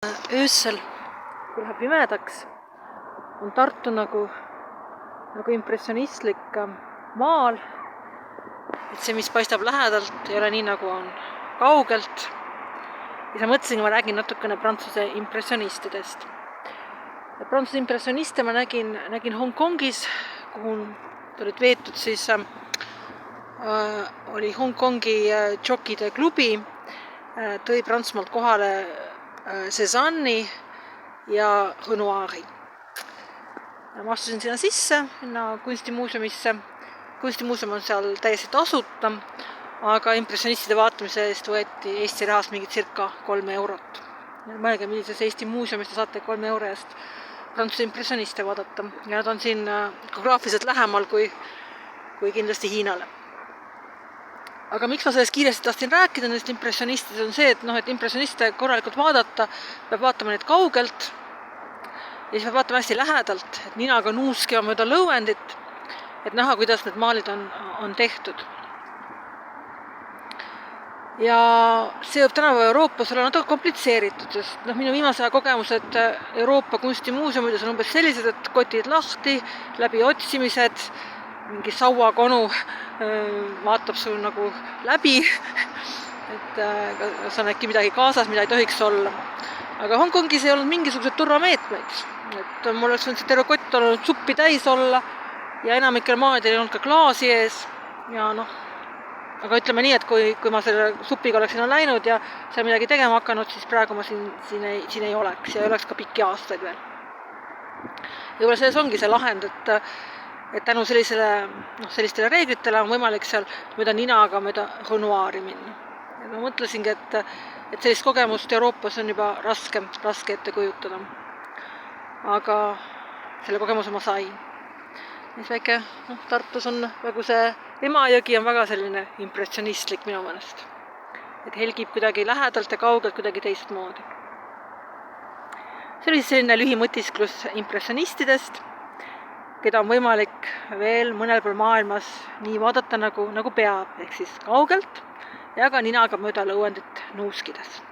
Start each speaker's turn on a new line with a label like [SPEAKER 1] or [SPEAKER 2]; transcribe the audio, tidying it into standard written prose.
[SPEAKER 1] Öösel, kui läheb pimedaks, on Tartu nagu impressionistlik maal. Et see, mis paistab lähedalt, ei ole nii, nagu on kaugelt. Ja sa mõtlesin, ma räägin natukene Prantsuse impressionistidest. Prantsuse impressioniste ma nägin Hongkongis, kuhu olid veetud siis oli Hongkongi džokide klubi, tõi Prantsusmaalt kohale Cézanne'i ja Renoiri. Ma astusin sinna sisse, kunstimuuseumisse. Kunstimuuseum on seal täiesti tasuta, aga impressionistide vaatamise eest võeti Eesti rahast mingi circa 3 eurot. Mõelge, millises Eesti muuseumis te saate 3 euro eest Prantsuse impressioniste vaadata. Ja nad on siin geograafiliselt lähemal kui kindlasti Hiinale. Aga miks ma sellest kiiresti tahtsin rääkida nendest impressionistid on see, et impressioniste korralikult vaadata, peab vaatama neid kaugelt ja siis peab vaatama hästi lähedalt, et ninaga nuuskima mööda lõuendit, et näha, kuidas need maalid on tehtud. Ja see võib tänapäeva Euroopas olla natuke komplitseeritud, sest minu viimase aja kogemused Euroopa kunstimuuseumides on umbes sellised, et kotid lahti, läbi otsimised, mingi sauakonu vaatab sul nagu läbi, et kas on äkki midagi kaasas, mida ei tohiks olla. Aga Hongkongis ei olnud mingisugused turvameetmeid. Et mul oleks võinud see terve kott olnud suppi täis olla ja enamikel maadel ei olnud ka klaasi ees. Ja aga ütleme nii, et kui ma selle supiga oleks sinna läinud ja seal midagi tegema hakanud, siis praegu ma siin ei oleks ja ei oleks ka pikki aastaid veel. Ja võib-olla selles ongi see lahend, et tänu sellistele reeglitele on võimalik seal mööda ninaga mööda Renoiri minna. Ja ma mõtlesingi, et sellist kogemust Euroopas on juba raske ette kujutada. Aga selle kogemuse ma sain. Mis väike, Tartus on nagu see Emajõgi on väga selline impressionistlik minu mõnest. Et helgib kuidagi lähedalt ja kaugelt kuidagi teistmoodi. See oli selline lühimõtisklus impressionistidest, keda on võimalik veel mõnel pool maailmas nii vaadata nagu peab, ehk siis kaugelt ja ka ninaga mööda lõuendit nuuskides.